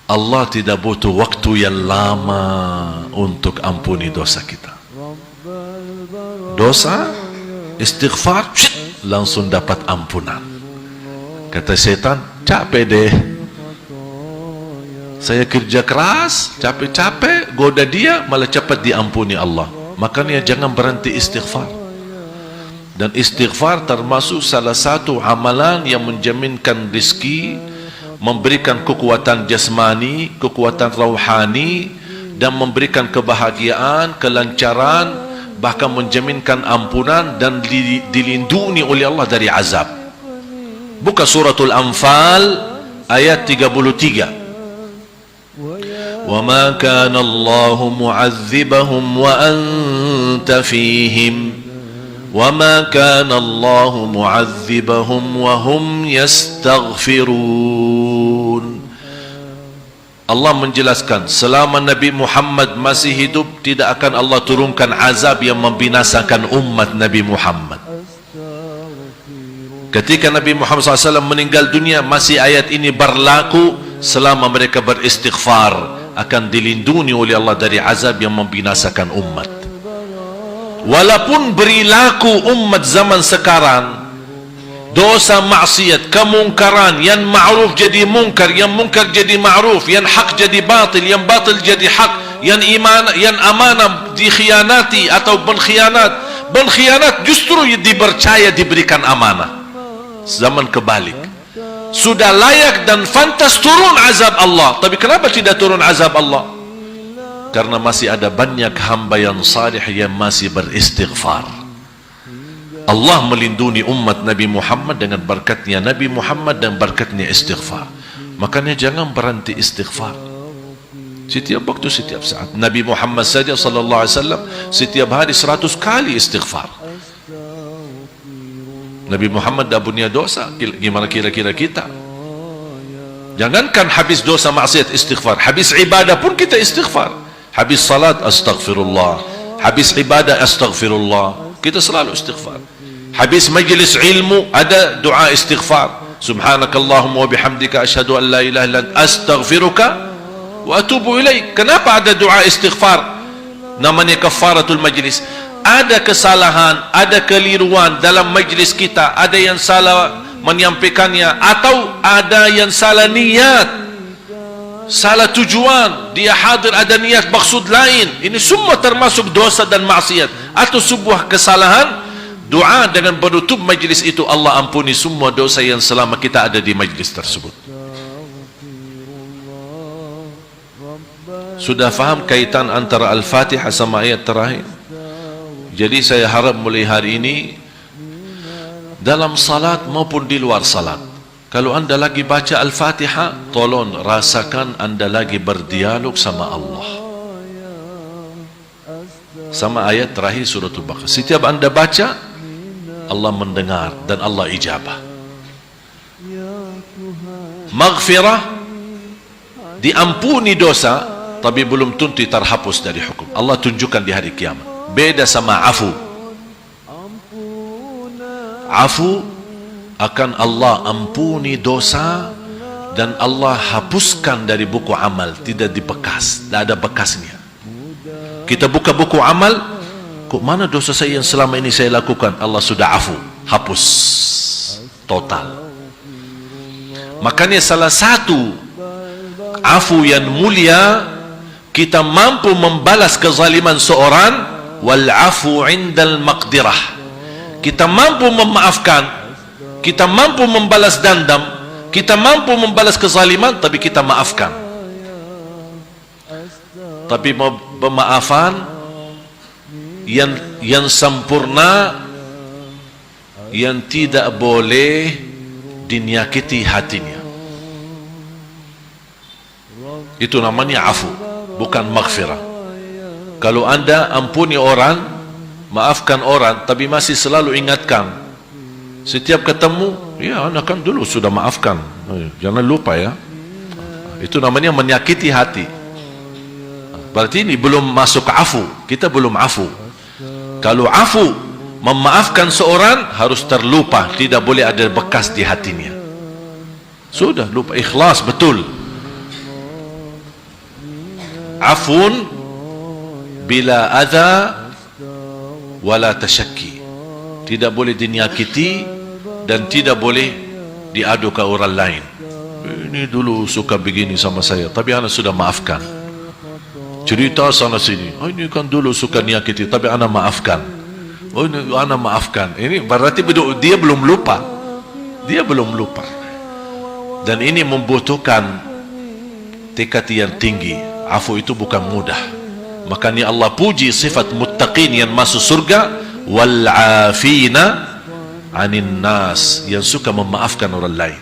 Allah tidak butuh waktu yang lama untuk ampuni dosa kita. Dosa, istighfar, langsung dapat ampunan. Kata setan, capek deh, saya kerja keras, capek-capek, goda dia, malah cepat diampuni Allah. Makanya jangan berhenti istighfar. Dan istighfar termasuk salah satu amalan yang menjaminkan rezeki, memberikan kekuatan jasmani, kekuatan rohani, dan memberikan kebahagiaan, kelancaran, bahkan menjaminkan ampunan dan dilindungi oleh Allah dari azab. Buka suratul Anfal ayat 33. وَمَا كَانَ اللَّهُ مُعَذِّبَهُمْ وَأَنْتَ فِيهِمْ وَمَا كَانَ اللَّهُ مُعَذِّبَهُمْ وَهُمْ يَسْتَغْفِرُونَ. Allah menjelaskan, selama Nabi Muhammad masih hidup, tidak akan Allah turunkan azab yang membinasakan umat Nabi Muhammad. Ketika Nabi Muhammad SAW meninggal dunia, masih ayat ini berlaku. Selama mereka beristighfar, akan dilindungi oleh Allah dari azab yang membinasakan umat. Walaupun berlaku umat zaman sekarang, dosa maksiat, kemungkaran, yang ma'ruf jadi mungkar, yang mungkar jadi ma'ruf, yang hak jadi batil, yang batil jadi hak, yang iman, yang amanah dikhianati atau berkhianat justru dipercaya diberikan amanah. Zaman kebalik, sudah layak dan fantas turun azab Allah. Tapi kenapa tidak turun azab Allah? Karena masih ada banyak hamba yang salih yang masih beristighfar. Allah melindungi umat Nabi Muhammad dengan berkatnya Nabi Muhammad dan berkatnya istighfar. Makanya jangan berhenti istighfar. Setiap waktu, setiap saat. Nabi Muhammad saja sallallahu alaihi wasallam setiap hari 100 kali istighfar. Nabi Muhammad dah punya dosa, gimana kira-kira kita? Jangankan habis dosa maksiat istighfar, habis ibadah pun kita istighfar. Habis salat astaghfirullah, habis ibadah astaghfirullah, kita selalu istighfar. Habis majlis ilmu ada doa istighfar, subhanakallahumma wa bihamdika asyhadu an la ilaha illa anta astaghfiruka wa atubu ilaik. Kenapa ada doa istighfar? Namanya kafaratul majlis. Ada kesalahan, ada keliruan dalam majlis kita, ada yang salah menyampaikannya, atau ada yang salah niat, salah tujuan, dia hadir ada niat maksud lain. Ini semua termasuk dosa dan maksiat atau sebuah kesalahan. Doa dengan penutup majlis itu, Allah ampuni semua dosa yang selama kita ada di majlis tersebut. Sudah faham kaitan antara Al-Fatihah sama ayat terakhir? Jadi saya harap mulai hari ini, dalam salat maupun di luar salat, kalau anda lagi baca Al-Fatihah, tolong rasakan anda lagi berdialog sama Allah. Sama ayat terakhir surah Al-Baqarah. Setiap anda baca, Allah mendengar dan Allah ijabah. Maghfirah, diampuni dosa, tapi belum tentu terhapus dari hukum. Allah tunjukkan di hari kiamat. Beda sama afu. Afu akan Allah ampuni dosa dan Allah hapuskan dari buku amal, tidak dibekas, tidak ada bekasnya. Kita buka buku amal, kok mana dosa saya yang selama ini saya lakukan? Allah sudah afu, hapus total. Makanya salah satu afu yang mulia, kita mampu membalas kezaliman seorang. Wal afu indal maqdirah, kita mampu memaafkan, kita mampu membalas dendam, kita mampu membalas kezaliman, tapi kita maafkan. Tapi pemaafan yang sempurna, yang tidak boleh dinyakiti hatinya, itu namanya afu, bukan maghfirah. Kalau anda ampuni orang, maafkan orang, tapi masih selalu ingatkan, setiap ketemu, ya anda kan dulu sudah maafkan, jangan lupa ya, itu namanya menyakiti hati. Berarti ini belum masuk afu, kita belum afu. Kalau afu, memaafkan seorang harus terlupa, tidak boleh ada bekas di hatinya. Sudah lupa, ikhlas betul. Afun bila adha wala tasyakki. Tidak boleh dinyakiti dan tidak boleh diadu ke orang lain. Ini dulu suka begini sama saya, tapi ana sudah maafkan. Cerita sana sini, oh ini kan dulu suka nyakiti, tapi ana maafkan. Oh ini ana maafkan. Ini berarti dia belum lupa. Dia belum lupa. Dan ini membutuhkan tekad yang tinggi. Afu itu bukan mudah. Makanya Allah puji sifat muttaqin yang masuk surga, wal afina anin nas, yang suka memaafkan orang lain.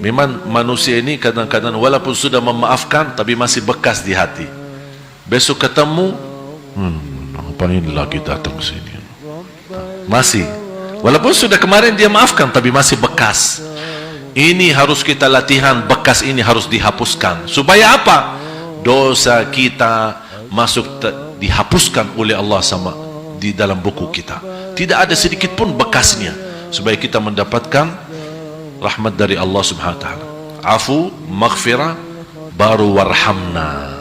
Memang manusia ini kadang-kadang walaupun sudah memaafkan tapi masih bekas di hati. Besok ketemu, apa ini lagi datang sini? Masih. Walaupun sudah kemarin dia maafkan tapi masih bekas. Ini harus kita latihan, bekas ini harus dihapuskan. Supaya apa? Dosa kita masuk dihapuskan oleh Allah sama di dalam buku kita. Tidak ada sedikit pun bekasnya. Supaya kita mendapatkan rahmat dari Allah Subhanahu wa taala. Afu, maghfirah, baru warhamna.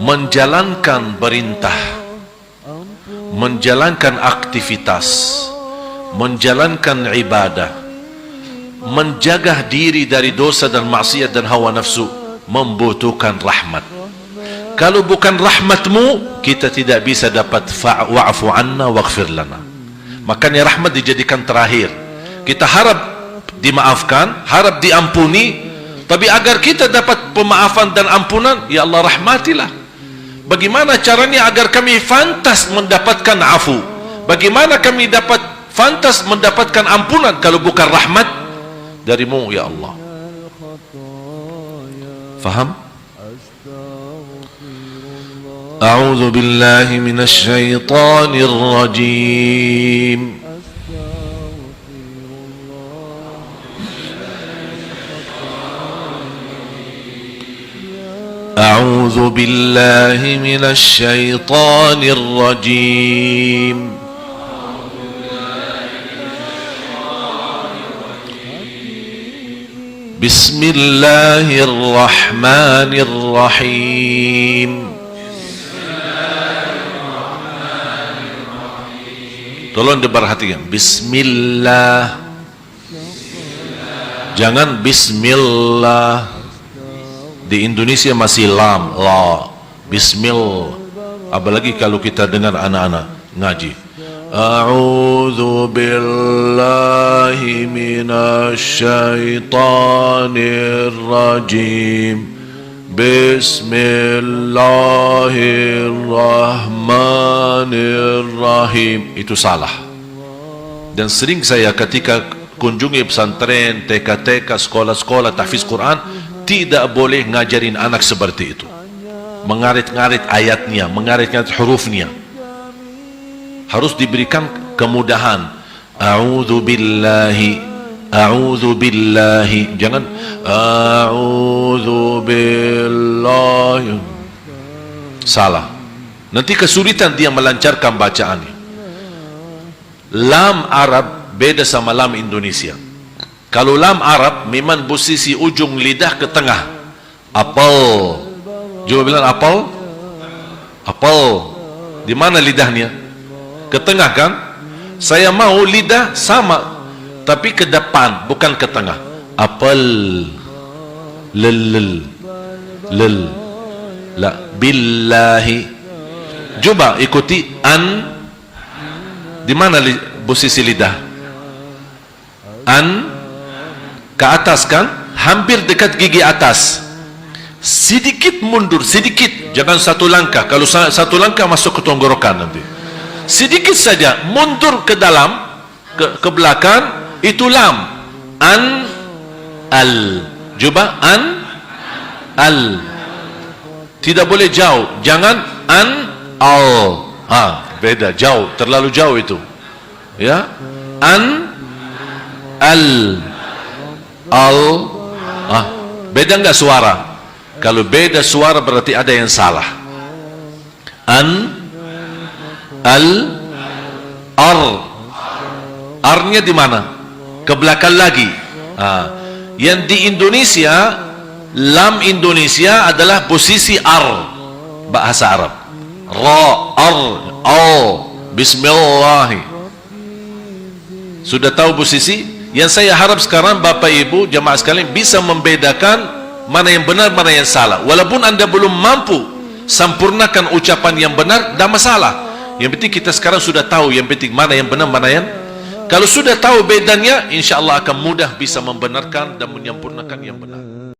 Menjalankan perintah, menjalankan aktivitas, menjalankan ibadah, menjaga diri dari dosa dan maksiat dan hawa nafsu membutuhkan rahmat. Kalau bukan rahmatmu, kita tidak bisa dapat wa'fu anna waghfir lana. Makanya rahmat dijadikan terakhir. Kita harap dimaafkan, harap diampuni, tapi agar kita dapat pemaafan dan ampunan, ya Allah rahmatilah. Bagaimana caranya agar kami fantas mendapatkan afu? Bagaimana kami dapat fantas mendapatkan ampunan kalau bukan rahmat darimu ya Allah? Faham? A'udzu billahi minasy syaithanir rajim. أعوذ بالله من الشيطان الرجيم بسم الله الرحمن الرحيم Tolong diperhatikan. Bismillah. Jangan Bismillah. Di Indonesia masih lam, la, bismillah. Apalagi kalau kita dengar anak-anak ngaji. A'udzu billahi minasy syaithanir rajim. Bismillahirrahmanirrahim. Itu salah. Dan sering saya ketika kunjungi pesantren, TK-TK, sekolah-sekolah tahfiz Quran, tidak boleh ngajarin anak seperti itu. Mengarit-ngarit ayatnya, mengarit-ngarit hurufnya. Harus diberikan kemudahan. A'udzu billahi, a'udzu billahi. Jangan a'udzu billahi. Salah. Nanti kesulitan dia melancarkan bacaannya. Lam Arab beda sama lam Indonesia. Kalau lam Arab memang posisi ujung lidah ke tengah. Apel. Coba bilang apel. Apel. Di mana lidahnya? Ke tengah kan? Saya mau lidah sama, tapi ke depan, bukan ke tengah. Apel. Lel. Lel. La. Billahi. Coba ikuti an. Di mana posisi lidah? An. Ke atas kan, hampir dekat gigi atas. Sedikit mundur, sedikit, jangan satu langkah. Kalau satu langkah masuk ke tenggorokan nanti. Sedikit saja mundur ke dalam, ke belakang, itu lam. An, al. Coba an, al. Tidak boleh jauh, jangan an, al. Beda, jauh, terlalu jauh itu. Ya, an, al. Al, beda enggak suara? Kalau beda suara berarti ada yang salah. An, al, ar. Arnya di mana? Ke belakang lagi. Yang di Indonesia Lam Indonesia adalah posisi ar, bahasa Arab. Ra, ar, au, bismillah. Sudah tahu posisi? Yang saya harap sekarang Bapak Ibu jamaah sekalian bisa membedakan mana yang benar, mana yang salah. Walaupun Anda belum mampu sempurnakan ucapan yang benar, tidak masalah. Yang penting kita sekarang sudah tahu yang penting mana yang benar, mana yang. Kalau sudah tahu bedanya, insya Allah akan mudah bisa membenarkan dan menyempurnakan yang benar.